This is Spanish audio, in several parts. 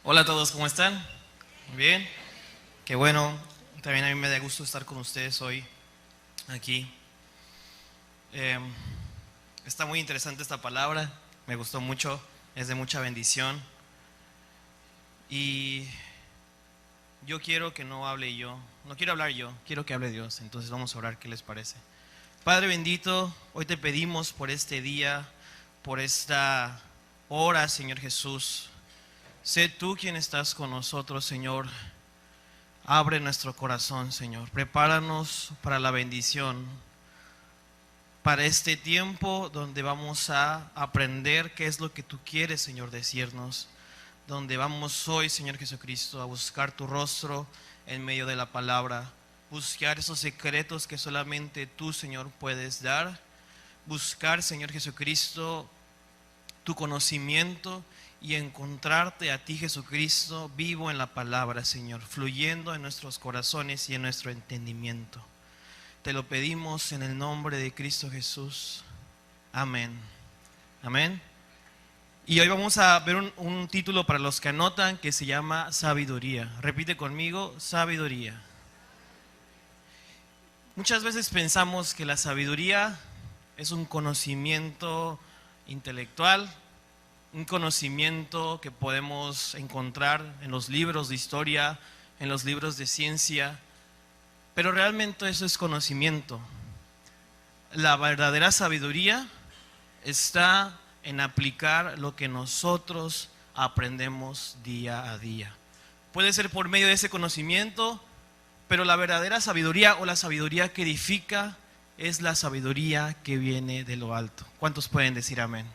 Hola a todos, ¿cómo están? Muy bien, qué bueno. También a mí me da gusto estar con ustedes hoy aquí. Eh, Está muy interesante esta palabra, me gustó mucho, es de mucha bendición. Y yo quiero que no hable yo, no quiero hablar yo, quiero que hable Dios. Entonces vamos a orar, ¿qué les parece? Padre bendito, hoy te pedimos por este día, por esta hora, Señor Jesús. Sé tú quien estás con nosotros, Señor. Abre nuestro corazón, Señor. Prepáranos para la bendición, para este tiempo donde vamos a aprender qué es lo que tú quieres, Señor, decirnos. Donde vamos hoy, Señor Jesucristo, a buscar tu rostro en medio de la palabra. Buscar esos secretos que solamente tú, Señor, puedes dar. Buscar, Señor Jesucristo, tu conocimiento y encontrarte a ti, Jesucristo, vivo en la palabra, Señor, fluyendo en nuestros corazones y en nuestro entendimiento. Te lo pedimos en el nombre de Cristo Jesús. Amén. Amén. Y hoy vamos a ver un título para los que anotan que se llama sabiduría. Repite conmigo, sabiduría. Muchas veces pensamos que la sabiduría es un conocimiento intelectual, un conocimiento que podemos encontrar en los libros de historia, en los libros de ciencia, pero realmente eso es conocimiento. La verdadera sabiduría está en aplicar lo que nosotros aprendemos día a día. Puede ser por medio de ese conocimiento, pero la verdadera sabiduría o la sabiduría que edifica es la sabiduría que viene de lo alto. ¿Cuántos pueden decir amén?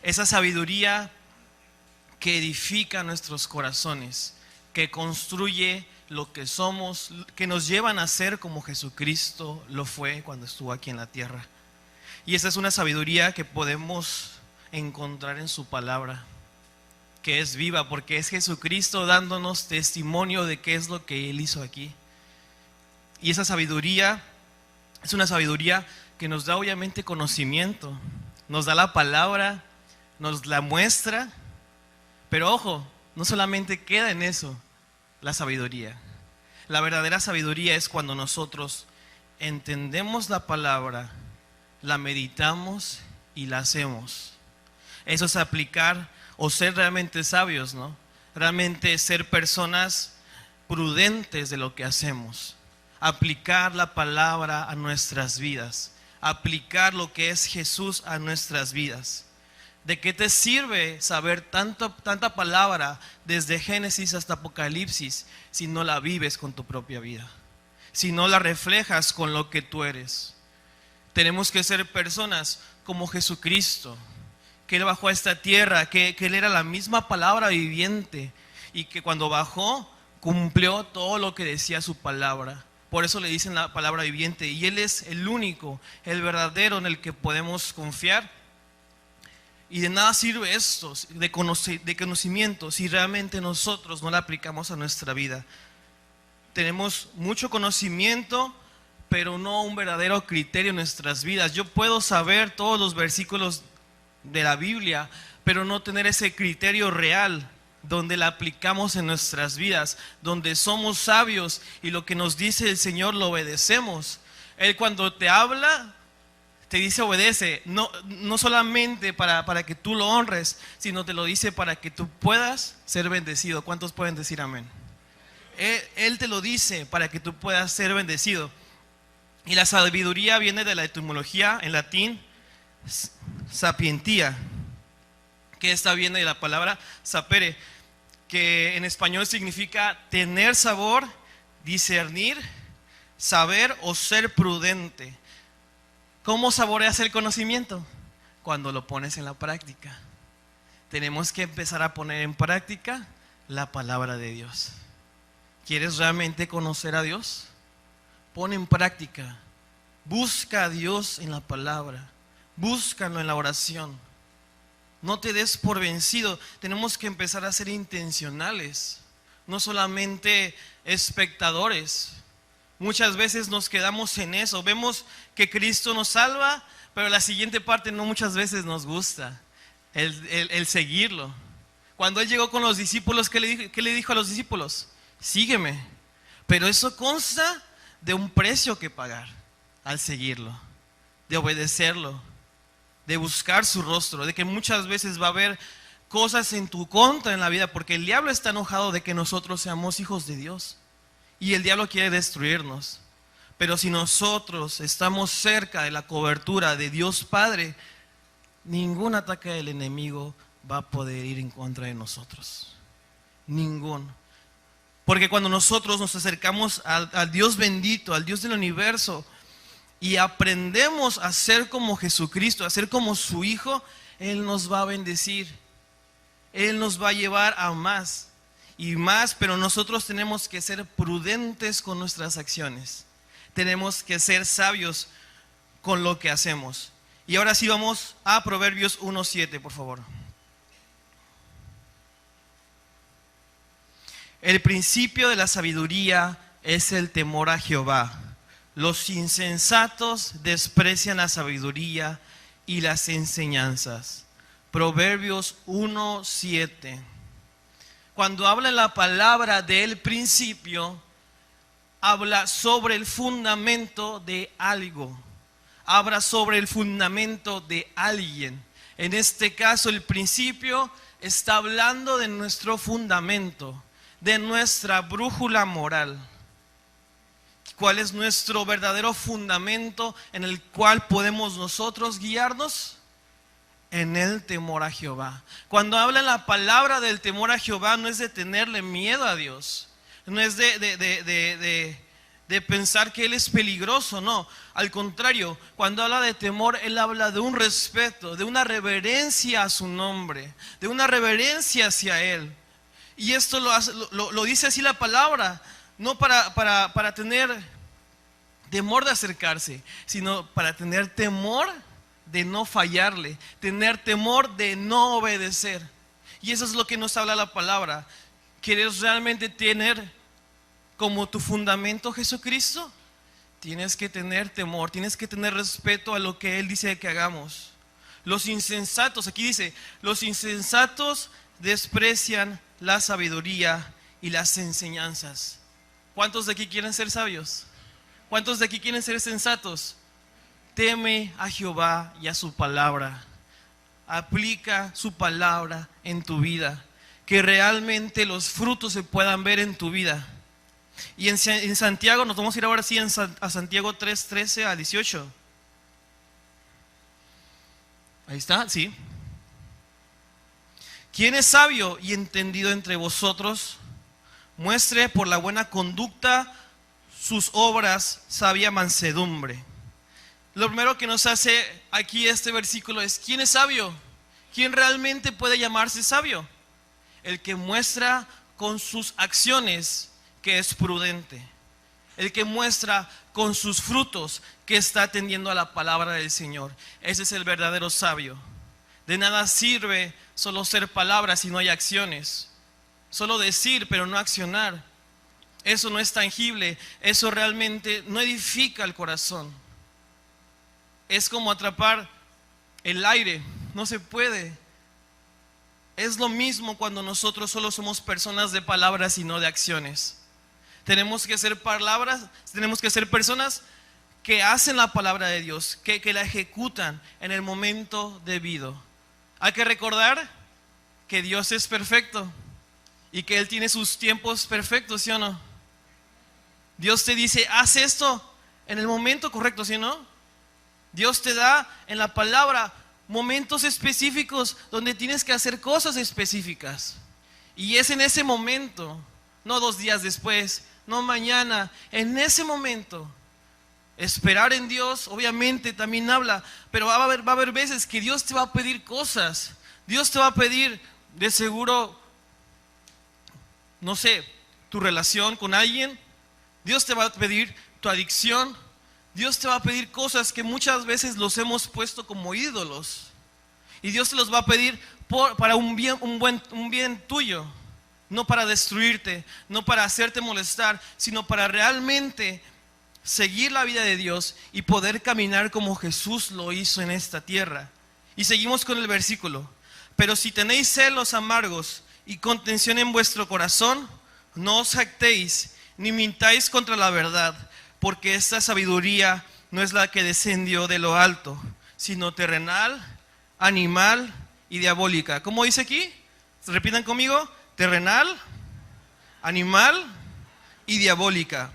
Esa sabiduría que edifica nuestros corazones, que construye lo que somos, que nos llevan a ser como Jesucristo lo fue cuando estuvo aquí en la tierra. Y esa es una sabiduría que podemos encontrar en su palabra, que es viva, porque es Jesucristo dándonos testimonio de qué es lo que Él hizo aquí. Y esa sabiduría es una sabiduría que nos da obviamente conocimiento, nos da la palabra, nos la muestra, pero ojo, no solamente queda en eso la sabiduría. La verdadera sabiduría es cuando nosotros entendemos la palabra, la meditamos y la hacemos. Eso es aplicar o ser realmente sabios, ¿no? Realmente ser personas prudentes de lo que hacemos. Aplicar la palabra a nuestras vidas. Aplicar lo que es Jesús a nuestras vidas. ¿De qué te sirve saber tanta palabra desde Génesis hasta Apocalipsis si no la vives con tu propia vida? Si no la reflejas con lo que tú eres. Tenemos que ser personas como Jesucristo, que Él bajó a esta tierra, que Él era la misma palabra viviente y que cuando bajó cumplió todo lo que decía su palabra. Por eso le dicen la palabra viviente y Él es el único, el verdadero en el que podemos confiar. Y de nada sirve esto de conocimiento si realmente nosotros no lo aplicamos a nuestra vida. Tenemos mucho conocimiento, pero no un verdadero criterio en nuestras vidas. Yo puedo saber todos los versículos de la Biblia, pero no tener ese criterio real donde la aplicamos en nuestras vidas, donde somos sabios y lo que nos dice el Señor lo obedecemos. Él cuando te habla te dice obedece, no solamente para que tú lo honres, sino te lo dice para que tú puedas ser bendecido. ¿Cuántos pueden decir amén? Él te lo dice para que tú puedas ser bendecido. Y la sabiduría viene de la etimología en latín, sapientia, que esta viene de la palabra sapere, que en español significa tener sabor, discernir, saber o ser prudente. ¿Cómo saboreas el conocimiento? Cuando lo pones en la práctica. Tenemos que empezar a poner en práctica la palabra de Dios. ¿Quieres realmente conocer a Dios? Pon en práctica. Busca a Dios en la palabra. Búscalo en la oración. No te des por vencido. Tenemos que empezar a ser intencionales. No solamente espectadores. Muchas veces nos quedamos en eso. Vemos que Cristo nos salva, pero la siguiente parte no muchas veces nos gusta. El seguirlo. Cuando Él llegó con los discípulos, qué le dijo a los discípulos? Sígueme. Pero eso consta de un precio que pagar al seguirlo, de obedecerlo, de buscar su rostro, de que muchas veces va a haber cosas en tu contra en la vida, porque el diablo está enojado de que nosotros seamos hijos de Dios y el diablo quiere destruirnos. Pero si nosotros estamos cerca de la cobertura de Dios Padre, ningún ataque del enemigo va a poder ir en contra de nosotros. Ninguno. Porque cuando nosotros nos acercamos al Dios bendito, al Dios del universo, y aprendemos a ser como Jesucristo, a ser como su Hijo, Él nos va a bendecir. Él nos va a llevar a más y más, pero nosotros tenemos que ser prudentes con nuestras acciones. Tenemos que ser sabios con lo que hacemos. Y ahora sí vamos a Proverbios 1:7, por favor. El principio de la sabiduría es el temor a Jehová. Los insensatos desprecian la sabiduría y las enseñanzas. Proverbios 1:7. Cuando habla la palabra del principio, habla sobre el fundamento de algo. Habla sobre el fundamento de alguien. En este caso, el principio está hablando de nuestro fundamento, de nuestra brújula moral. ¿Cuál es nuestro verdadero fundamento en el cual podemos nosotros guiarnos? En el temor a Jehová. Cuando habla la palabra del temor a Jehová, no es de tenerle miedo a Dios, no es de pensar que Él es peligroso, no. Al contrario, cuando habla de temor, Él habla de un respeto, de una reverencia a su nombre, de una reverencia hacia Él. Y esto lo dice así la palabra, no para tener temor de acercarse, sino para tener temor de no fallarle, tener temor de no obedecer. Y eso es lo que nos habla la palabra. ¿Quieres realmente tener como tu fundamento Jesucristo? Tienes que tener temor, tienes que tener respeto a lo que Él dice que hagamos. Los insensatos, aquí dice, los insensatos desprecian la sabiduría y las enseñanzas. ¿Cuántos de aquí quieren ser sabios? ¿Cuántos de aquí quieren ser sensatos? Teme a Jehová y a su palabra. Aplica su palabra en tu vida, que realmente los frutos se puedan ver en tu vida. Y en Santiago, nos vamos a ir ahora sí a Santiago 3:13 a 18. Ahí está, sí. ¿Quién es sabio y entendido entre vosotros? Muestre por la buena conducta sus obras sabia mansedumbre. Lo primero que nos hace aquí este versículo es: ¿quién es sabio? ¿Quién realmente puede llamarse sabio? El que muestra con sus acciones que es prudente. El que muestra con sus frutos que está atendiendo a la palabra del Señor. Ese es el verdadero sabio. De nada sirve solo ser palabras si no hay acciones. Solo decir pero no accionar. Eso no es tangible. Eso realmente no edifica el corazón. Es como atrapar el aire, no se puede. Es lo mismo cuando nosotros solo somos personas de palabras y no de acciones. Tenemos que ser personas que hacen la palabra de Dios, que la ejecutan en el momento debido. Hay que recordar que Dios es perfecto y que Él tiene sus tiempos perfectos, ¿sí o no? Dios te dice, haz esto en el momento correcto, ¿sí o no? Dios te da en la palabra momentos específicos donde tienes que hacer cosas específicas. Y es en ese momento, no 2 días después, no mañana, en ese momento. Esperar en Dios, obviamente también habla, pero va a haber veces que Dios te va a pedir cosas. Dios te va a pedir, de seguro, no sé, tu relación con alguien. Dios te va a pedir tu adicción. Dios te va a pedir cosas que muchas veces los hemos puesto como ídolos. Y Dios te los va a pedir para un bien tuyo. No para destruirte, no para hacerte molestar, sino para realmente seguir la vida de Dios y poder caminar como Jesús lo hizo en esta tierra. Y seguimos con el versículo. Pero si tenéis celos amargos y contención en vuestro corazón, no os jactéis, ni mintáis contra la verdad, porque esta sabiduría no es la que descendió de lo alto, sino terrenal, animal y diabólica. ¿Cómo dice aquí? Repitan conmigo: terrenal, animal y diabólica.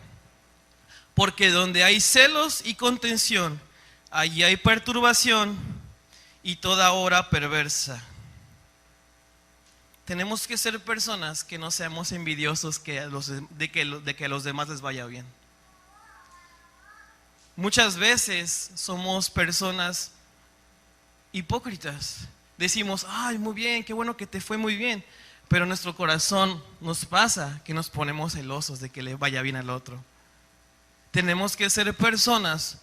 Porque donde hay celos y contención, allí hay perturbación y toda obra perversa. Tenemos que ser personas que no seamos envidiosos de que a los demás les vaya bien. Muchas veces somos personas hipócritas. Decimos: ay, muy bien, qué bueno que te fue muy bien. Pero en nuestro corazón nos pasa que nos ponemos celosos de que le vaya bien al otro. Tenemos que ser personas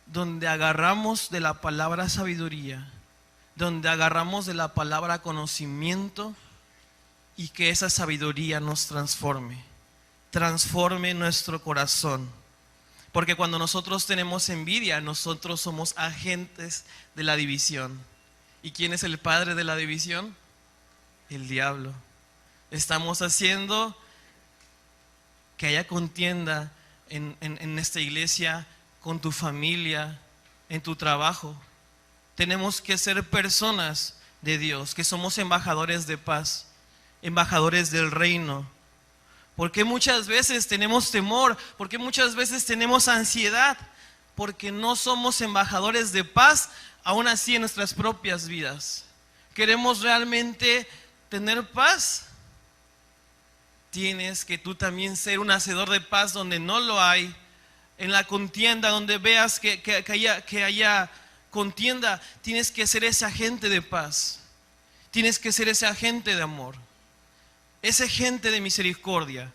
donde agarramos de la palabra sabiduría, donde agarramos de la palabra conocimiento, y que esa sabiduría nos transforme nuestro corazón. Porque cuando nosotros tenemos envidia, nosotros somos agentes de la división. ¿Y quién es el padre de la división? El diablo. Estamos haciendo que haya contienda en esta iglesia, con tu familia, en tu trabajo. Tenemos que ser personas de Dios, que somos embajadores de paz, embajadores del reino. Porque muchas veces tenemos temor, porque muchas veces tenemos ansiedad, porque no somos embajadores de paz, aún así en nuestras propias vidas. ¿Queremos realmente tener paz? Tienes que tú también ser un hacedor de paz donde no lo hay. En la contienda, donde veas que haya contienda, tienes que ser ese agente de paz. Tienes que ser ese agente de amor, ese agente de misericordia.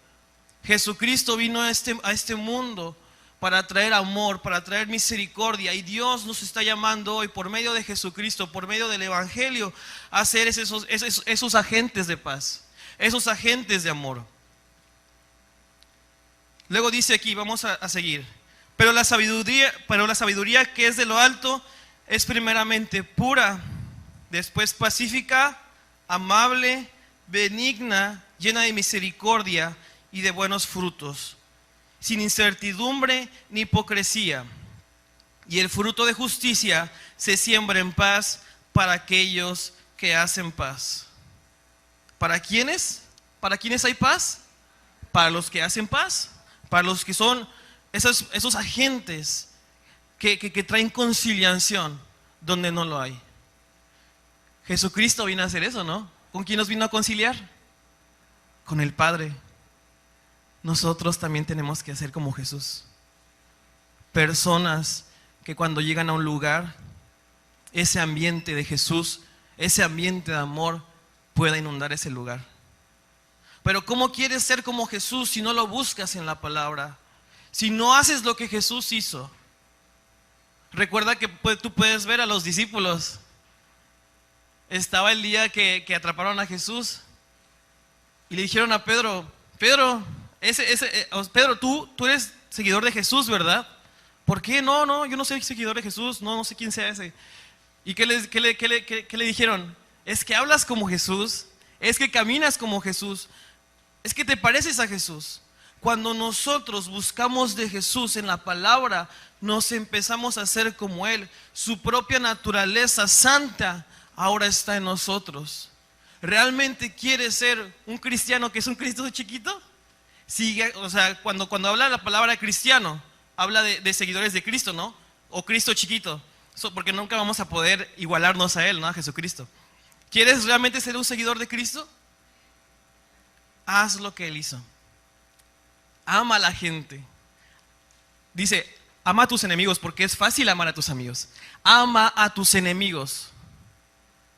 Jesucristo vino a este mundo para traer amor, para traer misericordia. Y Dios nos está llamando hoy, por medio de Jesucristo, por medio del Evangelio, a ser esos agentes de paz, esos agentes de amor. Luego dice aquí, vamos a seguir. Pero la sabiduría que es de lo alto es primeramente pura, después pacífica, amable, benigna, llena de misericordia y de buenos frutos, sin incertidumbre ni hipocresía. Y el fruto de justicia se siembra en paz para aquellos que hacen paz. ¿Para quiénes? ¿Para quiénes hay paz? Para los que hacen paz, para los que son esos agentes que traen conciliación donde no lo hay. Jesucristo vino a hacer eso, ¿no? ¿Con quién nos vino a conciliar? Con el Padre. Nosotros también tenemos que hacer como Jesús. Personas que cuando llegan a un lugar, ese ambiente de Jesús, ese ambiente de amor pueda inundar ese lugar. Pero ¿cómo quieres ser como Jesús si no lo buscas en la palabra? Si no haces lo que Jesús hizo. Recuerda que tú puedes ver a los discípulos. Estaba el día que atraparon a Jesús y le dijeron a Pedro: Pedro, tú eres seguidor de Jesús, ¿verdad? ¿Por qué? No, yo no soy seguidor de Jesús, no sé quién sea ese. ¿Y qué le dijeron? Es que hablas como Jesús, es que caminas como Jesús, es que te pareces a Jesús. Cuando nosotros buscamos de Jesús en la palabra, nos empezamos a hacer como Él. Su propia naturaleza santa ahora está en nosotros. ¿Realmente quieres ser un cristiano que es un Cristo chiquito? Sí, o sea, cuando habla la palabra cristiano, habla de seguidores de Cristo, ¿no? O Cristo chiquito, porque nunca vamos a poder igualarnos a Él, ¿no? A Jesucristo. ¿Quieres realmente ser un seguidor de Cristo? Haz lo que Él hizo. Ama a la gente. Dice, ama a tus enemigos, porque es fácil amar a tus amigos. Ama a tus enemigos.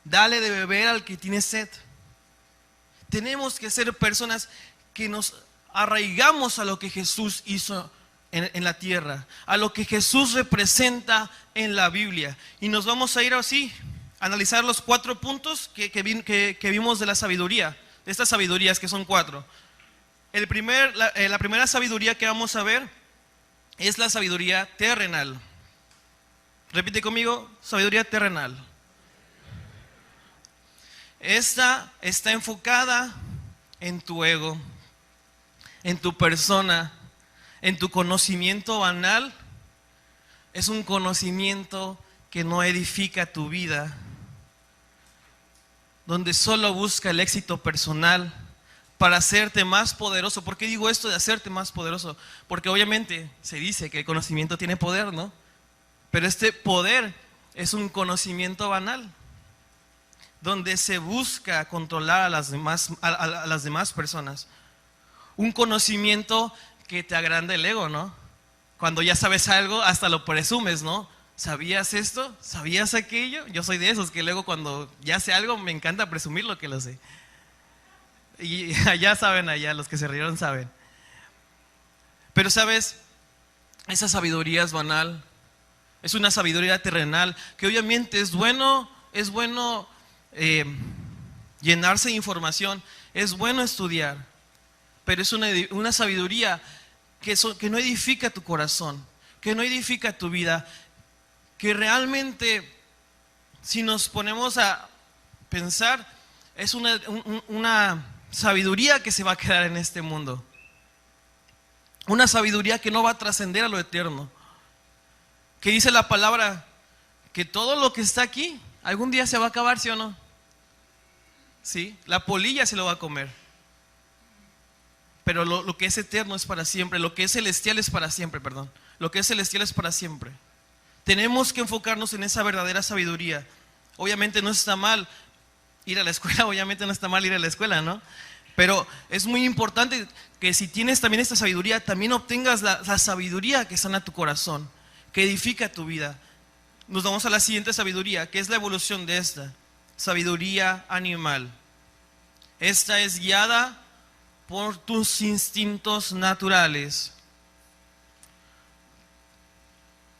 Dale de beber al que tiene sed. Tenemos que ser personas que nos arraigamos a lo que Jesús hizo en la tierra, a lo que Jesús representa en la Biblia. Y nos vamos a ir así, a analizar los 4 puntos que vimos de la sabiduría, de estas sabidurías que son 4. La primera sabiduría que vamos a ver es la sabiduría terrenal. Repite conmigo: sabiduría terrenal. Esta está enfocada en tu ego, en tu persona, en tu conocimiento banal. Es un conocimiento que no edifica tu vida, donde solo busca el éxito personal para hacerte más poderoso. ¿Por qué digo esto de hacerte más poderoso? Porque obviamente se dice que el conocimiento tiene poder, ¿no? Pero este poder es un conocimiento banal, donde se busca controlar a las demás personas. Un conocimiento que te agranda el ego, ¿no? Cuando ya sabes algo, hasta lo presumes, ¿no? ¿Sabías esto? ¿Sabías aquello? Yo soy de esos que luego cuando ya sé algo me encanta presumir lo que lo sé. Y allá saben, allá los que se rieron saben. Pero sabes, esa sabiduría es banal, es una sabiduría terrenal, que obviamente es bueno llenarse de información, es bueno estudiar, pero es una sabiduría que no edifica tu corazón, que no edifica tu vida, que realmente, si nos ponemos a pensar, es una sabiduría que se va a quedar en este mundo. Una sabiduría que no va a trascender a lo eterno. Que dice la palabra que todo lo que está aquí algún día se va a acabar, ¿sí o no? Sí, la polilla se lo va a comer. Pero lo que es eterno es para siempre, lo que es celestial es para siempre, perdón. Lo que es celestial es para siempre. Tenemos que enfocarnos en esa verdadera sabiduría. Obviamente no está mal ir a la escuela, obviamente no está mal ir a la escuela, ¿no? Pero es muy importante que si tienes también esta sabiduría, también obtengas la sabiduría que sana tu corazón, que edifica tu vida. Nos vamos a la siguiente sabiduría, que es la evolución de esta. Sabiduría animal. Esta es guiada por tus instintos naturales,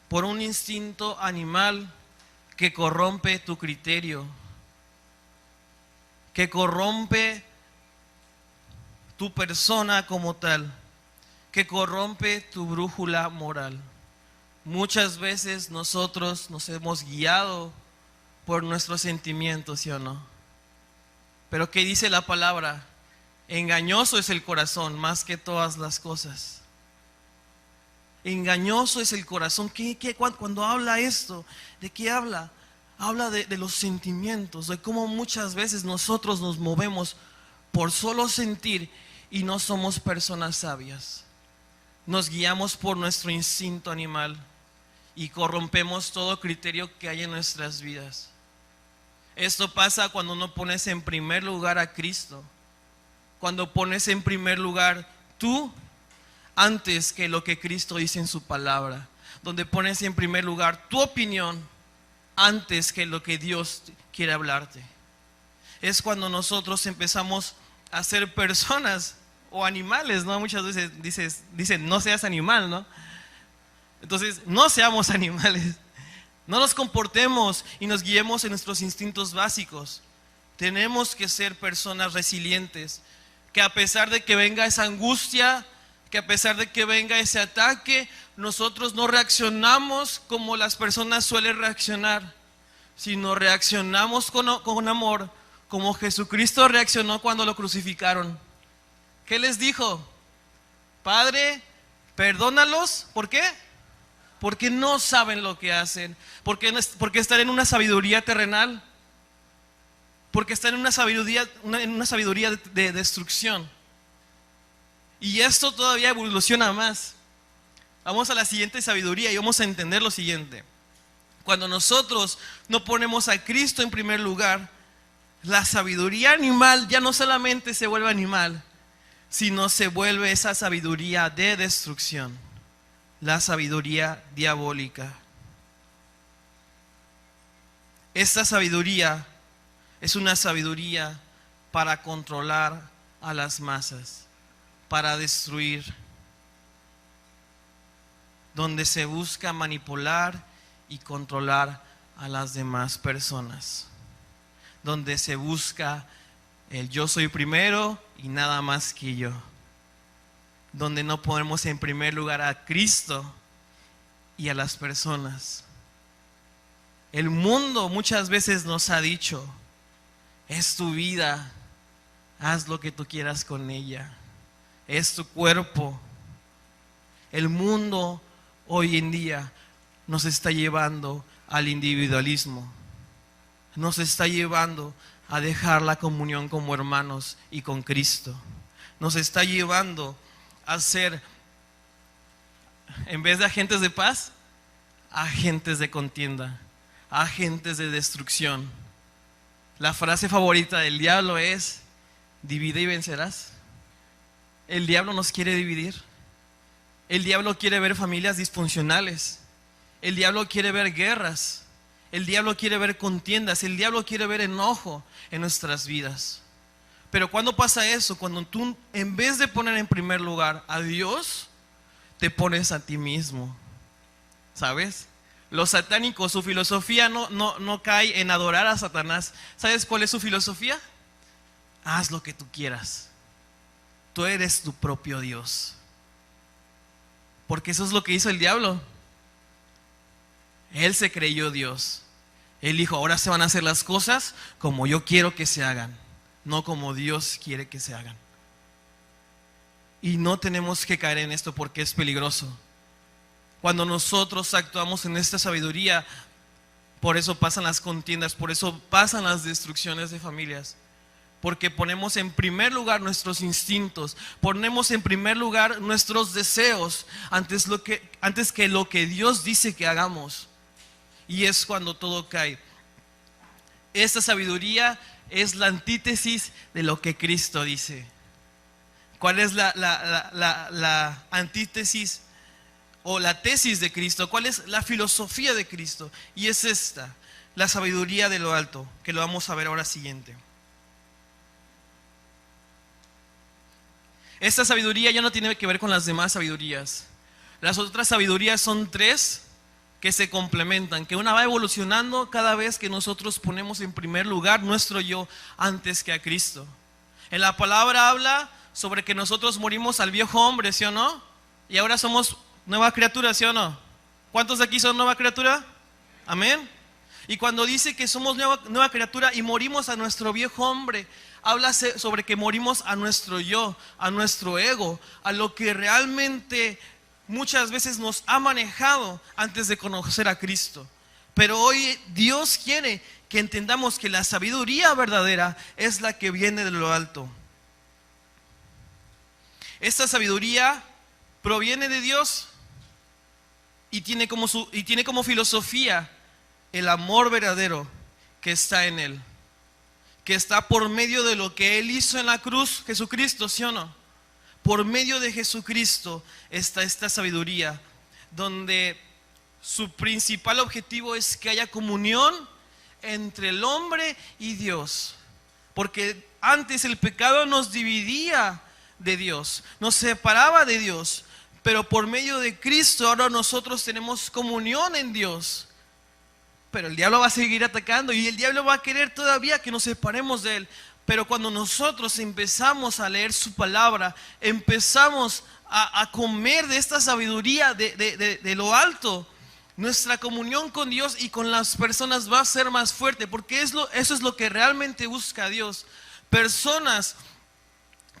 por un instinto animal que corrompe tu criterio, que corrompe tu persona como tal, que corrompe tu brújula moral. Muchas veces nosotros nos hemos guiado por nuestros sentimientos, ¿sí o no? Pero ¿qué dice la palabra? Engañoso es el corazón más que todas las cosas. Engañoso es el corazón. Cuando habla esto, ¿de qué habla? Habla de los sentimientos, de cómo muchas veces nosotros nos movemos por solo sentir y no somos personas sabias. Nos guiamos por nuestro instinto animal y corrompemos todo criterio que hay en nuestras vidas. Esto pasa cuando no pones en primer lugar a Cristo. Cuando pones en primer lugar tú antes que lo que Cristo dice en su palabra. Donde pones en primer lugar tu opinión antes que lo que Dios quiere hablarte. Es cuando nosotros empezamos a ser personas o animales, ¿no? Muchas veces dicen no seas animal, ¿no? Entonces no seamos animales. No nos comportemos y nos guiemos en nuestros instintos básicos. Tenemos que ser personas resilientes, que a pesar de que venga esa angustia, que a pesar de que venga ese ataque, nosotros no reaccionamos como las personas suelen reaccionar, sino reaccionamos con amor, como Jesucristo reaccionó cuando lo crucificaron. ¿Qué les dijo? Padre, perdónalos. ¿Por qué? Porque no saben lo que hacen. Porque están en una sabiduría terrenal. Porque están en una sabiduría de destrucción. Y esto todavía evoluciona más. Vamos a la siguiente sabiduría y vamos a entender lo siguiente. Cuando nosotros no ponemos a Cristo en primer lugar, la sabiduría animal ya no solamente se vuelve animal, sino se vuelve esa sabiduría de destrucción. La sabiduría diabólica. Esta sabiduría es una sabiduría para controlar a las masas, para destruir, donde se busca manipular y controlar a las demás personas, donde se busca el yo soy primero y nada más que yo, donde no ponemos en primer lugar a Cristo y a las personas. El mundo muchas veces nos ha dicho Es tu vida, haz lo que tú quieras con ella. Es tu cuerpo. El mundo hoy en día nos está llevando al individualismo. Nos está llevando a dejar la comunión como hermanos y con Cristo. Nos está llevando a ser, en vez de agentes de paz, agentes de contienda, agentes de destrucción. La frase favorita del diablo es: divide y vencerás. El diablo nos quiere dividir. El diablo quiere ver familias disfuncionales. El diablo quiere ver guerras. El diablo quiere ver contiendas. El diablo quiere ver enojo en nuestras vidas. Pero ¿cuándo pasa eso? Cuando tú, en vez de poner en primer lugar a Dios, te pones a ti mismo. ¿Sabes? Los satánicos, su filosofía no cae en adorar a Satanás. ¿Sabes cuál es su filosofía? Haz lo que tú quieras. Tú eres tu propio Dios. Porque eso es lo que hizo el diablo. Él se creyó Dios. Él dijo: ahora se van a hacer las cosas como yo quiero que se hagan, no como Dios quiere que se hagan. Y no tenemos que caer en esto porque es peligroso. Cuando nosotros actuamos en esta sabiduría, por eso pasan las contiendas, por eso pasan las destrucciones de familias. Porque ponemos en primer lugar nuestros instintos, ponemos en primer lugar nuestros deseos antes que lo que Dios dice que hagamos. Y es cuando todo cae. Esta sabiduría es la antítesis de lo que Cristo dice. ¿Cuál es la antítesis o la tesis de Cristo? ¿Cuál es la filosofía de Cristo? Y es esta, la sabiduría de lo alto, que lo vamos a ver ahora siguiente. Esta sabiduría ya no tiene que ver con las demás sabidurías. Las otras sabidurías son tres que se complementan, que una va evolucionando cada vez que nosotros ponemos en primer lugar nuestro yo antes que a Cristo. En la palabra habla sobre que nosotros morimos al viejo hombre, ¿sí o no? Y ahora somos nueva criatura, ¿sí o no? ¿Cuántos de aquí son nueva criatura? Amén. Y cuando dice que somos nueva criatura y morimos a nuestro viejo hombre, habla sobre que morimos a nuestro yo, a nuestro ego, a lo que realmente muchas veces nos ha manejado antes de conocer a Cristo. Pero hoy Dios quiere que entendamos que la sabiduría verdadera es la que viene de lo alto. Esta sabiduría proviene de Dios y tiene como filosofía el amor verdadero que está en Él, que está por medio de lo que Él hizo en la cruz, Jesucristo, ¿sí o no? Por medio de Jesucristo está esta sabiduría, donde su principal objetivo es que haya comunión entre el hombre y Dios. Porque antes el pecado nos dividía de Dios, nos separaba de Dios, pero por medio de Cristo ahora nosotros tenemos comunión en Dios. Pero el diablo va a seguir atacando y el diablo va a querer todavía que nos separemos de Él. Pero cuando nosotros empezamos a leer su palabra, empezamos a comer de esta sabiduría de lo alto, nuestra comunión con Dios y con las personas va a ser más fuerte, porque eso es lo que realmente busca Dios. Personas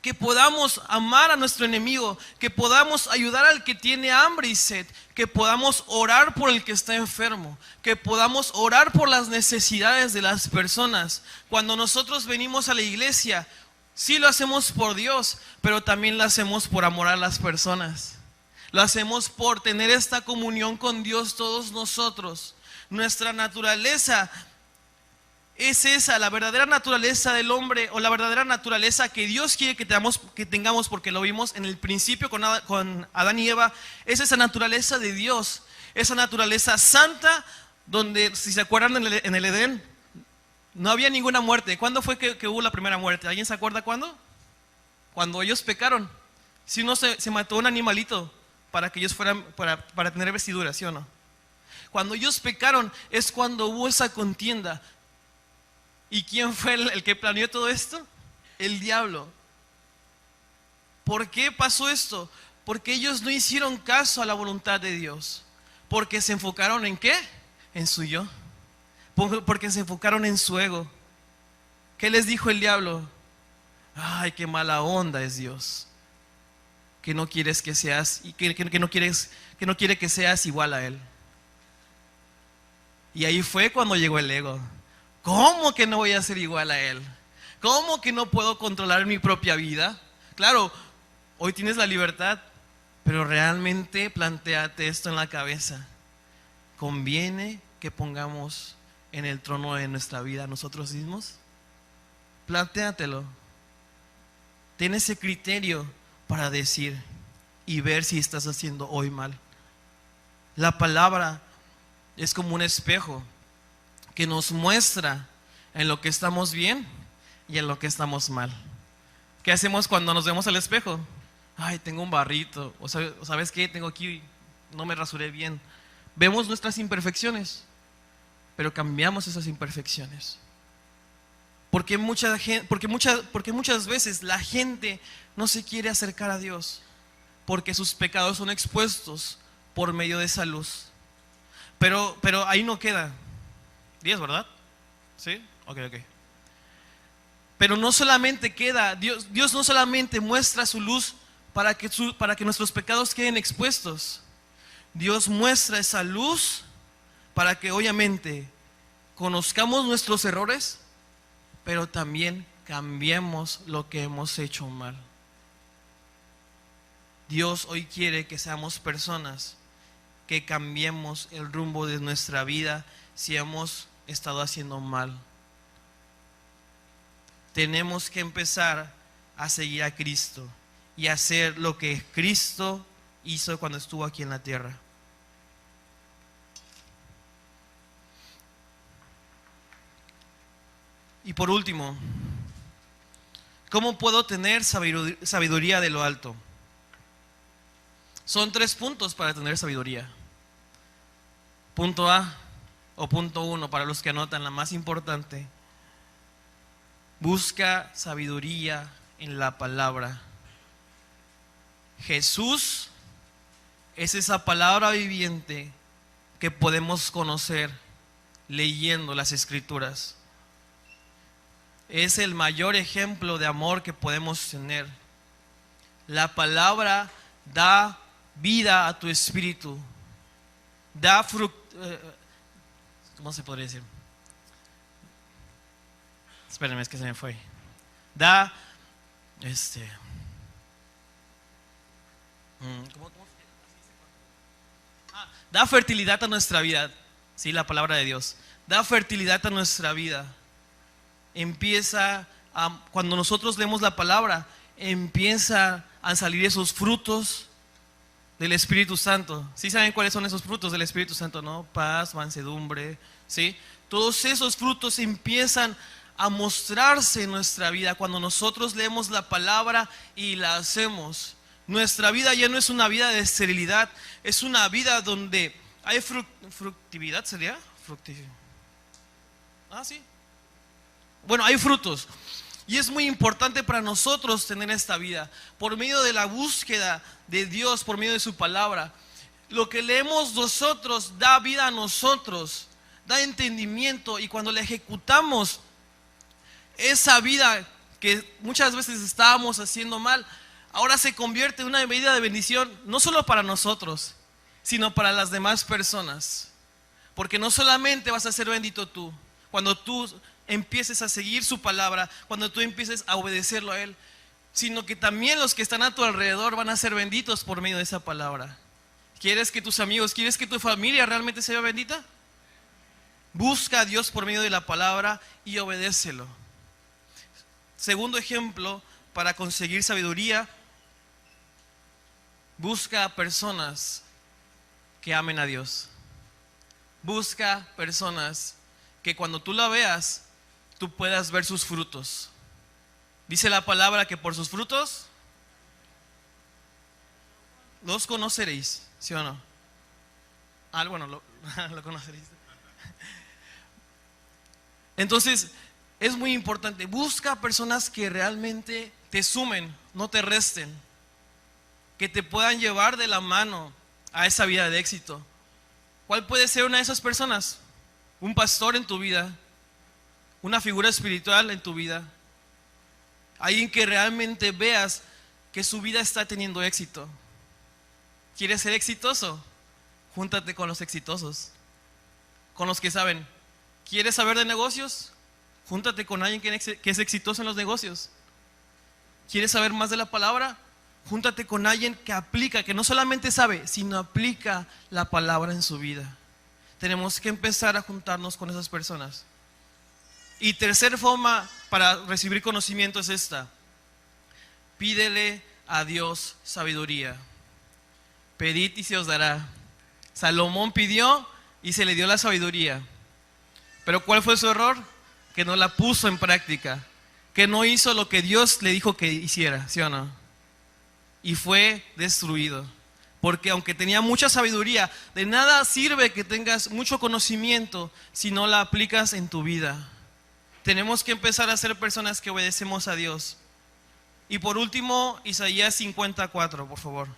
que podamos amar a nuestro enemigo, que podamos ayudar al que tiene hambre y sed, que podamos orar por el que está enfermo, que podamos orar por las necesidades de las personas. Cuando nosotros venimos a la iglesia, sí lo hacemos por Dios, pero también lo hacemos por amor a las personas. Lo hacemos por tener esta comunión con Dios todos nosotros. Nuestra naturaleza es esa, la verdadera naturaleza del hombre, o la verdadera naturaleza que Dios quiere que tengamos, porque lo vimos en el principio con Adán y Eva. Es esa naturaleza de Dios, esa naturaleza santa, donde, si se acuerdan, en el Edén no había ninguna muerte. ¿Cuándo fue que hubo la primera muerte? ¿Alguien se acuerda cuándo? Cuando ellos pecaron. Si uno se mató un animalito para que ellos fueran, para tener vestiduras, ¿sí o no? Cuando ellos pecaron es cuando hubo esa contienda. ¿Y quién fue el que planeó todo esto? El diablo. ¿Por qué pasó esto? Porque ellos no hicieron caso a la voluntad de Dios. Porque se enfocaron ¿en qué? En su yo. Porque se enfocaron en su ego. ¿Qué les dijo el diablo? Ay, qué mala onda es Dios, que no quieres que seas, y que no quiere que seas igual a Él. Y ahí fue cuando llegó el ego. ¿Cómo que no voy a ser igual a Él? ¿Cómo que no puedo controlar mi propia vida? Claro, hoy tienes la libertad, pero realmente plantéate esto en la cabeza. ¿Conviene que pongamos en el trono de nuestra vida a nosotros mismos? Plantéatelo. Ten ese criterio para decir y ver si estás haciendo hoy mal. La palabra es como un espejo que nos muestra en lo que estamos bien y en lo que estamos mal. ¿Qué hacemos cuando nos vemos al espejo? Ay, tengo un barrito, o ¿sabes qué? Tengo aquí, no me rasuré bien. Vemos nuestras imperfecciones, pero cambiamos esas imperfecciones. Porque muchas veces la gente no se quiere acercar a Dios, porque sus pecados son expuestos por medio de esa luz. Pero ahí no queda. 10, ¿verdad? ¿Sí? Ok. Pero no solamente queda, Dios no solamente muestra su luz para que nuestros pecados queden expuestos. Dios muestra esa luz para que obviamente conozcamos nuestros errores, pero también cambiemos lo que hemos hecho mal. Dios hoy quiere que seamos personas que cambiemos el rumbo de nuestra vida si hemos estado haciendo mal. Tenemos que empezar a seguir a Cristo y hacer lo que Cristo hizo cuando estuvo aquí en la tierra. Y por último, ¿cómo puedo tener sabiduría de lo alto? Son 3 puntos para tener sabiduría. Punto A o punto 1, para los que anotan, la más importante. Busca sabiduría en la palabra. Jesús es esa palabra viviente que podemos conocer leyendo las Escrituras. Es el mayor ejemplo de amor que podemos tener. La palabra da vida a tu espíritu. Da ¿cómo se podría decir? Espérenme, es que se me fue. Da da fertilidad a nuestra vida. Sí, la palabra de Dios. Da fertilidad a nuestra vida. Cuando nosotros leemos la palabra, empieza a salir esos frutos del Espíritu Santo. ¿Sí saben cuáles son esos frutos del Espíritu Santo, no? Paz, mansedumbre, ¿sí? Todos esos frutos empiezan a mostrarse en nuestra vida cuando nosotros leemos la palabra y la hacemos. Nuestra vida ya no es una vida de esterilidad, es una vida donde hay fructividad, ¿sería? Sí. Bueno, hay frutos. Y es muy importante para nosotros tener esta vida por medio de la búsqueda de Dios, por medio de su palabra. Lo que leemos nosotros da vida a nosotros, da entendimiento, y cuando la ejecutamos, esa vida que muchas veces estábamos haciendo mal, ahora se convierte en una vida de bendición, no solo para nosotros, sino para las demás personas. Porque no solamente vas a ser bendito tú, cuando tú empieces a seguir su palabra, cuando tú empieces a obedecerlo a Él, sino que también los que están a tu alrededor van a ser benditos por medio de esa palabra. ¿Quieres que tus amigos, quieres que tu familia realmente sea bendita? Busca a Dios por medio de la palabra y obedécelo. Segundo ejemplo, para conseguir sabiduría, busca a personas que amen a Dios. Busca personas que cuando tú la veas, tú puedas ver sus frutos. Dice la palabra que por sus frutos los conoceréis, ¿sí o no? Bueno, lo conoceréis. Entonces, es muy importante. Busca personas que realmente te sumen, no te resten, que te puedan llevar de la mano a esa vida de éxito. ¿Cuál puede ser una de esas personas? Un pastor en tu vida, una figura espiritual en tu vida, alguien que realmente veas que su vida está teniendo éxito. ¿Quieres ser exitoso? Júntate con los exitosos, con los que saben. ¿Quieres saber de negocios? Júntate con alguien que es exitoso en los negocios. ¿Quieres saber más de la palabra? Júntate con alguien que aplica, que no solamente sabe, sino aplica la palabra en su vida. Tenemos que empezar a juntarnos con esas personas. Y tercera forma para recibir conocimiento es esta: pídele a Dios sabiduría. Pedid y se os dará. Salomón pidió y se le dio la sabiduría. Pero ¿cuál fue su error? Que no la puso en práctica, que no hizo lo que Dios le dijo que hiciera, ¿sí o no? Y fue destruido. Porque aunque tenía mucha sabiduría, de nada sirve que tengas mucho conocimiento si no la aplicas en tu vida. Tenemos que empezar a ser personas que obedecemos a Dios. Y por último, Isaías 54, por favor.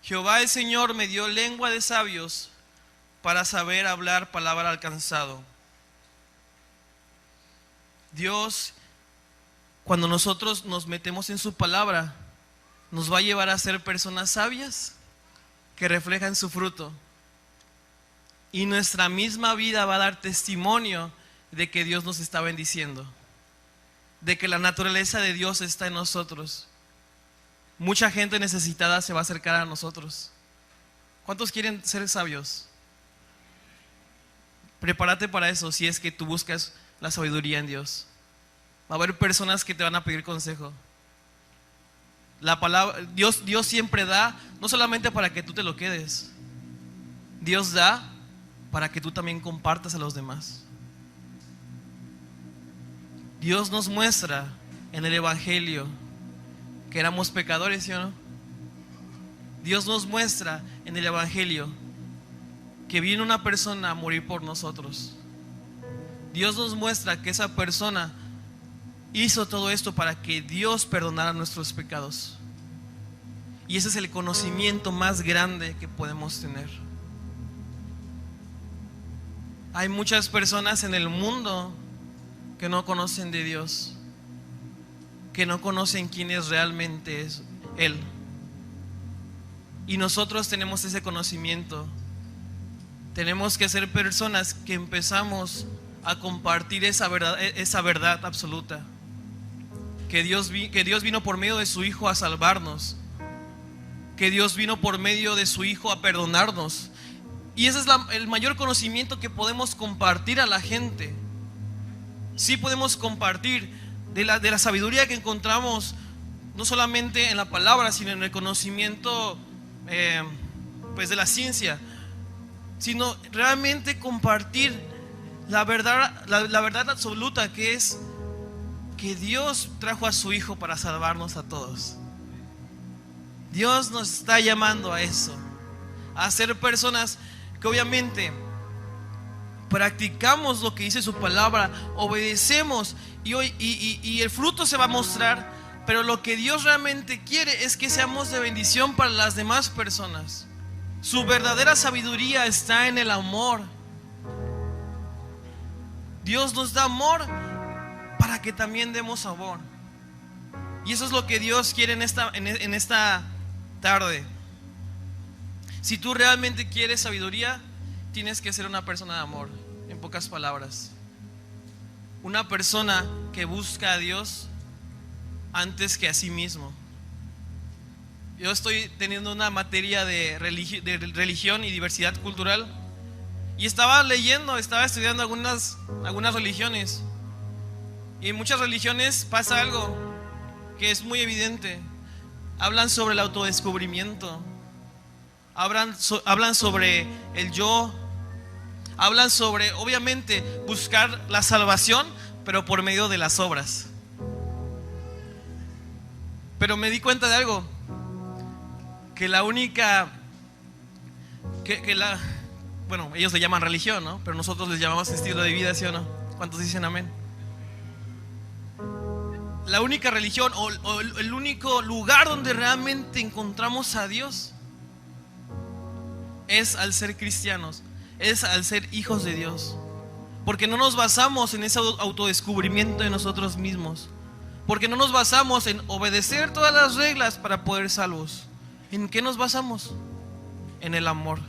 Jehová el Señor me dio lengua de sabios para saber hablar palabra al cansado. Dios, cuando nosotros nos metemos en su palabra, nos va a llevar a ser personas sabias que reflejan su fruto. Y nuestra misma vida va a dar testimonio de que Dios nos está bendiciendo, de que la naturaleza de Dios está en nosotros. Mucha gente necesitada se va a acercar a nosotros. ¿Cuántos quieren ser sabios? Prepárate para eso si es que tú buscas la sabiduría en Dios. Va a haber personas que te van a pedir consejo. La palabra, Dios siempre da, no solamente para que tú te lo quedes. Dios da para que tú también compartas a los demás. Dios nos muestra en el Evangelio que éramos pecadores, ¿sí o no? Dios nos muestra en el Evangelio que viene una persona a morir por nosotros. Dios nos muestra que esa persona hizo todo esto para que Dios perdonara nuestros pecados. Y ese es el conocimiento más grande que podemos tener. Hay muchas personas en el mundo que no conocen de Dios, que no conocen quién es realmente Él. Y nosotros tenemos ese conocimiento. Tenemos que ser personas que empezamos a compartir esa verdad absoluta. Que Dios vino por medio de su Hijo a salvarnos. Que Dios vino por medio de su Hijo a perdonarnos. Y ese es el mayor conocimiento que podemos compartir a la gente. Sí podemos compartir de la sabiduría que encontramos, no solamente en la palabra, sino en el conocimiento pues de la ciencia, sino realmente compartir la verdad absoluta, que es que Dios trajo a su Hijo para salvarnos a todos. Dios nos está llamando a eso, a ser personas que obviamente practicamos lo que dice su palabra, obedecemos y el fruto se va a mostrar. Pero lo que Dios realmente quiere es que seamos de bendición para las demás personas. Su verdadera sabiduría está en el amor. Dios nos da amor para que también demos amor. Y eso es lo que Dios quiere en esta tarde. Si tú realmente quieres sabiduría, tienes que ser una persona de amor. En pocas palabras, una persona que busca a Dios antes que a sí mismo. Yo estoy teniendo una materia de religión y diversidad cultural, y estaba estudiando algunas religiones. Y en muchas religiones pasa algo que es muy evidente. Hablan sobre el autodescubrimiento, hablan sobre el yo, hablan sobre, obviamente, buscar la salvación, pero por medio de las obras. Pero me di cuenta de algo, que la única, bueno, ellos le llaman religión, ¿no? Pero nosotros les llamamos estilo de vida, ¿sí o no? ¿Cuántos dicen amén? la única religión o el único lugar donde realmente encontramos a Dios es al ser cristianos, es al ser hijos de Dios. Porque no nos basamos en ese autodescubrimiento de nosotros mismos. Porque no nos basamos en obedecer todas las reglas para poder ser salvos. ¿En qué nos basamos? En el amor.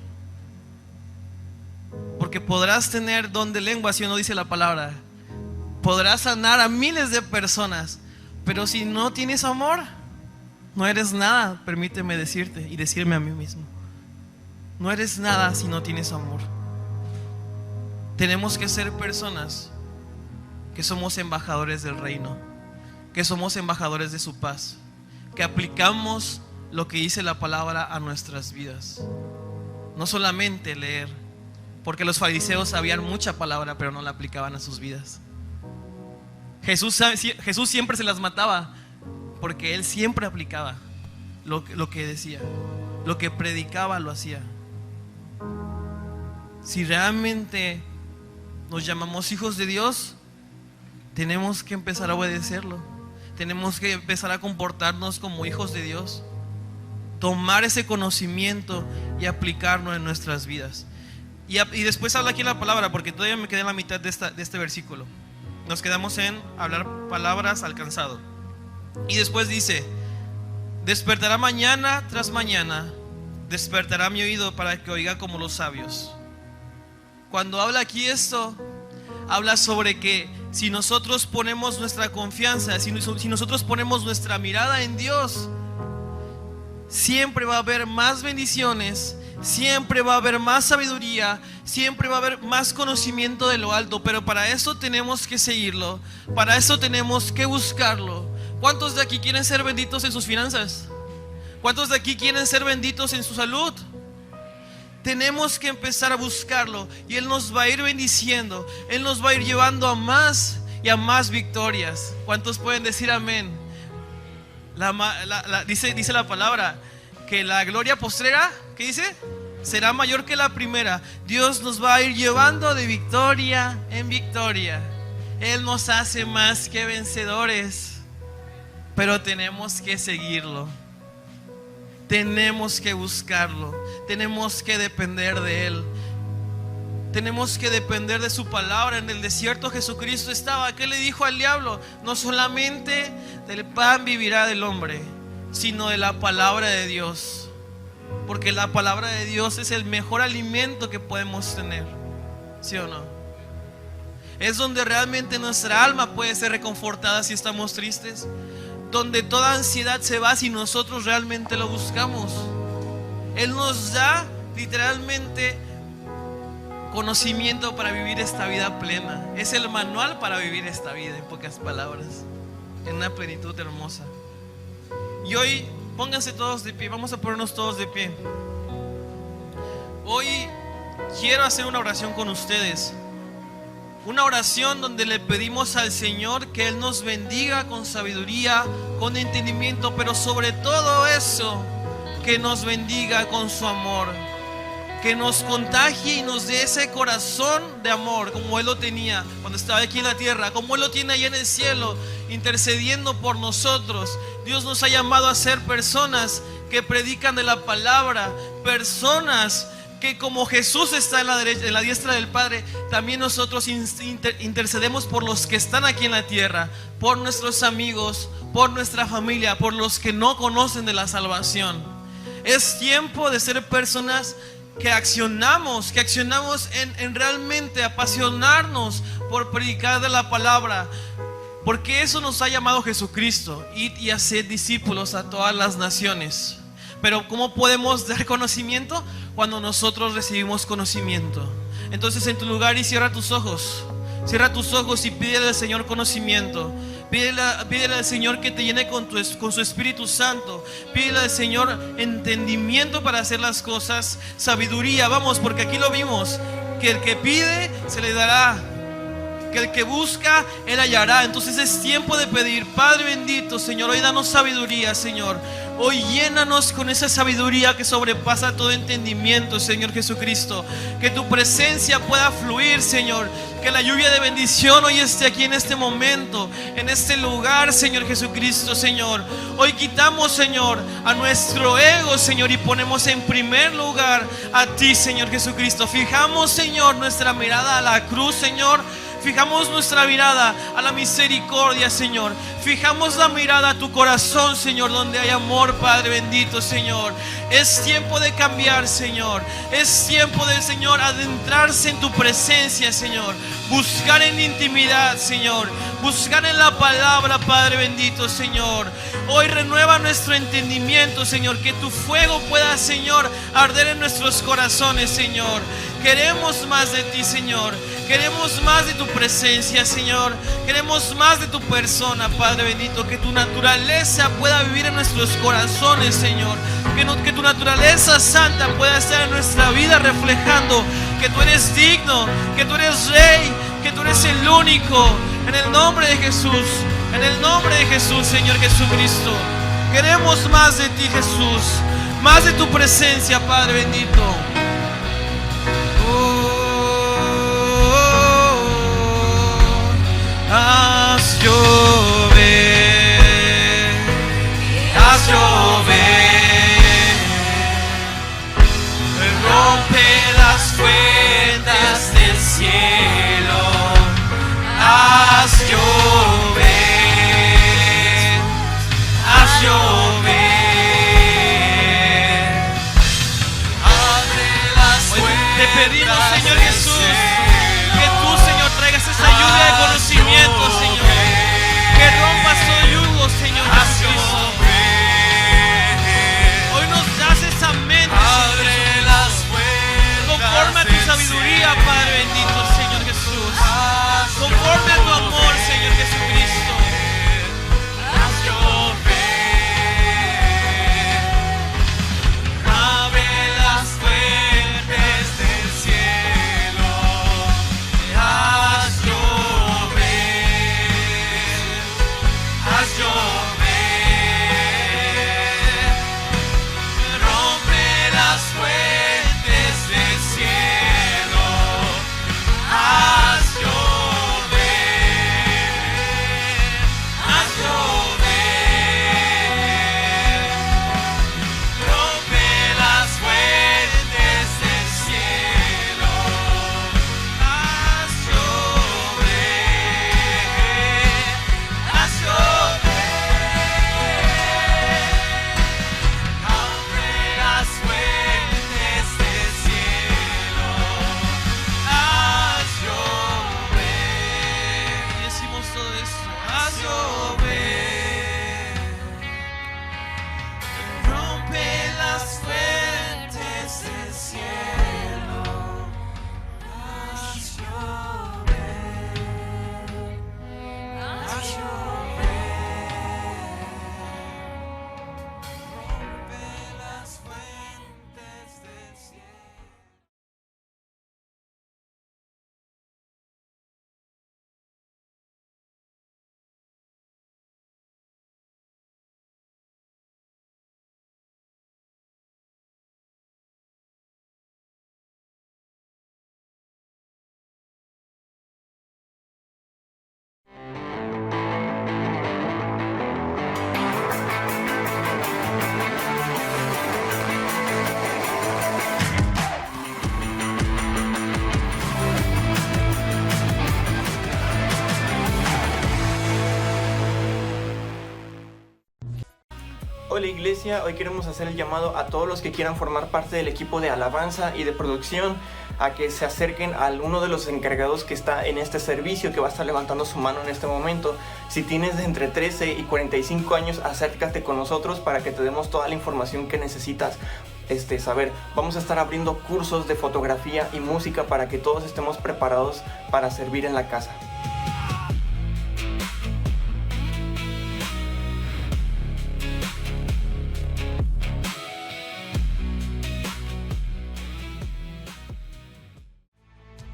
Porque podrás tener don de lengua, si no dice la palabra. Podrás sanar a miles de personas, pero si no tienes amor, no eres nada. Permíteme decirte y decirme a mí mismo: no eres nada si no tienes amor. Tenemos que ser personas que somos embajadores del reino, que somos embajadores de su paz, que aplicamos lo que dice la palabra a nuestras vidas. No solamente leer, porque los fariseos sabían mucha palabra pero no la aplicaban a sus vidas. Jesús siempre se las mataba, porque Él siempre aplicaba lo que decía, lo que predicaba lo hacía. Si realmente nos llamamos hijos de Dios, tenemos que empezar a obedecerlo. Tenemos que empezar a comportarnos como hijos de Dios, tomar ese conocimiento y aplicarlo en nuestras vidas. Y después habla aquí la palabra, porque todavía me quedé en la mitad de este versículo. Nos quedamos en hablar palabras alcanzado. Y después dice: despertará mañana tras mañana, despertará mi oído para que oiga como los sabios. Cuando habla aquí esto, habla sobre que si nosotros ponemos nuestra confianza, si nosotros ponemos nuestra mirada en Dios, siempre va a haber más bendiciones, siempre va a haber más sabiduría, siempre va a haber más conocimiento de lo alto. Pero para eso tenemos que seguirlo, para eso tenemos que buscarlo. ¿Cuántos de aquí quieren ser benditos en sus finanzas? ¿Cuántos de aquí quieren ser benditos en su salud? Tenemos que empezar a buscarlo y Él nos va a ir bendiciendo. Él nos va a ir llevando a más y a más victorias. ¿Cuántos pueden decir amén? Dice la palabra que la gloria postrera, ¿qué dice? Será mayor que la primera. Dios nos va a ir llevando de victoria en victoria. Él nos hace más que vencedores, pero tenemos que seguirlo. Tenemos que buscarlo, tenemos que depender de Él, tenemos que depender de su palabra. En el desierto Jesucristo estaba. ¿Qué le dijo al diablo? No solamente del pan vivirá el hombre, sino de la palabra de Dios, porque la palabra de Dios es el mejor alimento que podemos tener, ¿sí o no? Es donde realmente nuestra alma puede ser reconfortada si estamos tristes, donde toda ansiedad se va si nosotros realmente lo buscamos. Él nos da literalmente conocimiento para vivir esta vida plena. Es el manual para vivir esta vida, en pocas palabras, en una plenitud hermosa. Y hoy pónganse todos de pie, vamos a ponernos todos de pie. Hoy quiero hacer una oración con ustedes. Una oración donde le pedimos al Señor que Él nos bendiga con sabiduría, con entendimiento, pero sobre todo eso, que nos bendiga con su amor, que nos contagie y nos dé ese corazón de amor como Él lo tenía cuando estaba aquí en la tierra, como Él lo tiene allá en el cielo, intercediendo por nosotros. Dios nos ha llamado a ser personas que predican de la palabra, personas que como Jesús está en la diestra del Padre, también nosotros intercedemos por los que están aquí en la tierra, por nuestros amigos, por nuestra familia, por los que no conocen de la salvación. Es tiempo de ser personas que accionamos en realmente apasionarnos por predicar de la palabra, porque eso nos ha llamado Jesucristo, y hacer discípulos a todas las naciones. Pero ¿cómo podemos dar conocimiento? Cuando nosotros recibimos conocimiento. Entonces, en tu lugar, y cierra tus ojos y pídele al Señor conocimiento. Pídele al Señor que te llene con su Espíritu Santo. Pídele al Señor entendimiento para hacer las cosas, sabiduría. Vamos, porque aquí lo vimos, que el que pide se le dará, que el que busca Él hallará. Entonces es tiempo de pedir. Padre bendito, Señor, hoy danos sabiduría, Señor. Hoy llénanos con esa sabiduría que sobrepasa todo entendimiento, Señor Jesucristo. Que tu presencia pueda fluir, Señor. Que la lluvia de bendición hoy esté aquí en este momento, en este lugar, Señor Jesucristo, Señor. Hoy quitamos, Señor, a nuestro ego, Señor, y ponemos en primer lugar a ti, Señor Jesucristo. Fijamos, Señor, nuestra mirada a la cruz, Señor. Fijamos nuestra mirada a la misericordia, Señor. Fijamos la mirada a tu corazón, Señor, donde hay amor, Padre bendito, Señor. Es tiempo de cambiar, Señor. Es tiempo de, Señor, adentrarse en tu presencia, Señor. Buscar en intimidad, Señor. Buscar en la palabra, Padre bendito, Señor. Hoy renueva nuestro entendimiento, Señor. Que tu fuego pueda, Señor, arder en nuestros corazones, Señor. Queremos más de ti, Señor. Queremos más de tu presencia, Señor. Queremos más de tu persona, Padre bendito. Que tu naturaleza pueda vivir en nuestros corazones, Señor. Que tu naturaleza santa pueda estar en nuestra vida reflejando que tú eres digno, que tú eres Rey, que tú eres el único. En el nombre de Jesús, en el nombre de Jesús, Señor Jesucristo. Queremos más de ti, Jesús. Más de tu presencia, Padre bendito. Haz llover, haz llover, rompe las fuentes del cielo, haz llover, haz llover, abre las fuentes. Te pedimos, Señor Jesús, que tú, Señor, traigas esa lluvia de conocimiento, Señor. Que rompas todo yugo, Señor Jesucristo. Hoy nos das esa mente, Señor, conforme a tu sabiduría, Padre bendito, Señor Jesús. Conforme a tu amor, Señor Jesucristo. Abre las fuentes del cielo. Haz llover, rompe las fuentes del cielo, haz llover, haz llover, rompe las fuentes del cielo, haz llover, haz llover. Abre las fuentes del cielo, haz llover. Y decimos todo esto, haz llover, rompe las fuentes del cielo, haz llover, haz llover. Rompe las fuentes del cielo. Hola Iglesia, hoy queremos hacer el llamado a todos los que quieran formar parte del equipo de alabanza y de producción a que se acerquen a uno de los encargados que está en este servicio, que va a estar levantando su mano en este momento. Si tienes de entre 13 y 45 años, acércate con nosotros para que te demos toda la información que necesitas saber. Vamos a estar abriendo cursos de fotografía y música para que todos estemos preparados para servir en la casa.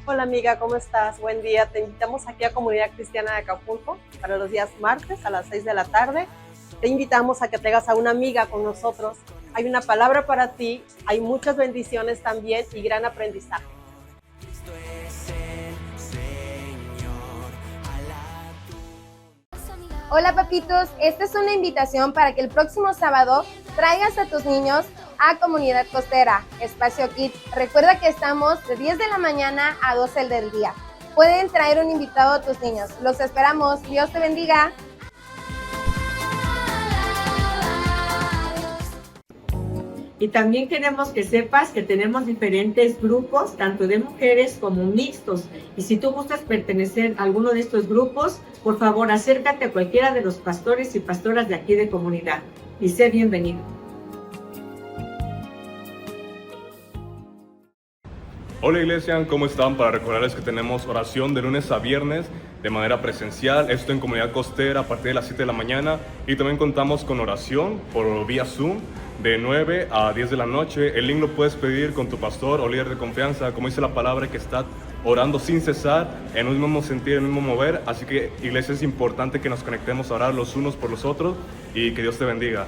Hola amiga, ¿cómo estás? Buen día. Te invitamos aquí a Comunidad Cristiana de Acapulco para los días martes a las 6 de la tarde. Te invitamos a que traigas a una amiga con nosotros. Hay una palabra para ti, hay muchas bendiciones también y gran aprendizaje. Cristo es el Señor. Hola papitos, esta es una invitación para que el próximo sábado traigas a tus niños a Comunidad Costera, Espacio Kids. Recuerda que estamos de 10 de la mañana a 12 del día. Pueden traer un invitado a tus niños. Los esperamos. Dios te bendiga. Y también queremos que sepas que tenemos diferentes grupos, tanto de mujeres como mixtos. Y si tú gustas pertenecer a alguno de estos grupos, por favor acércate a cualquiera de los pastores y pastoras de aquí de comunidad. Y sé bienvenido. Hola iglesia, ¿cómo están? Para recordarles que tenemos oración de lunes a viernes de manera presencial, esto en Comunidad Costera a partir de las 7 de la mañana, y también contamos con oración por vía Zoom de 9 a 10 de la noche. El link lo puedes pedir con tu pastor o líder de confianza, como dice la palabra, que está orando sin cesar, en un mismo sentir, en un mismo mover. Así que iglesia, es importante que nos conectemos a orar los unos por los otros y que Dios te bendiga.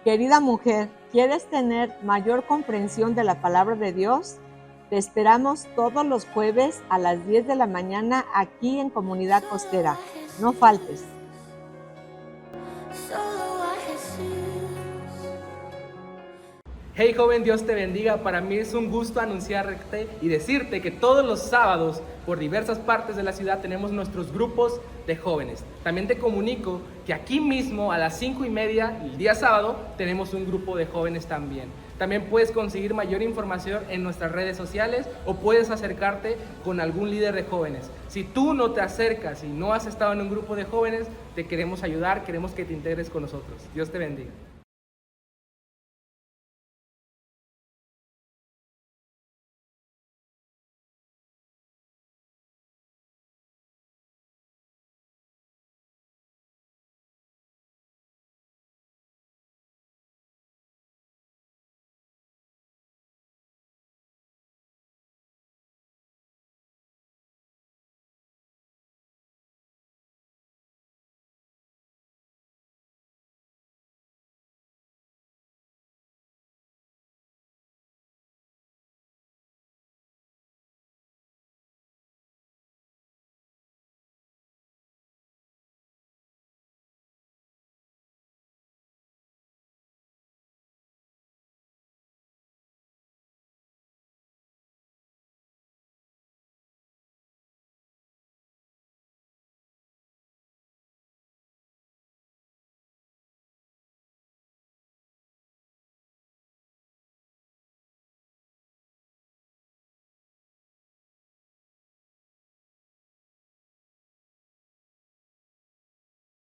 Querida mujer, ¿quieres tener mayor comprensión de la palabra de Dios? Te esperamos todos los jueves a las 10 de la mañana aquí en Comunidad Costera. No faltes. Hey joven, Dios te bendiga. Para mí es un gusto anunciarte y decirte que todos los sábados por diversas partes de la ciudad tenemos nuestros grupos de jóvenes. También te comunico que aquí mismo a las 5:30 el día sábado tenemos un grupo de jóvenes también. También puedes conseguir mayor información en nuestras redes sociales o puedes acercarte con algún líder de jóvenes. Si tú no te acercas y no has estado en un grupo de jóvenes, te queremos ayudar, queremos que te integres con nosotros. Dios te bendiga.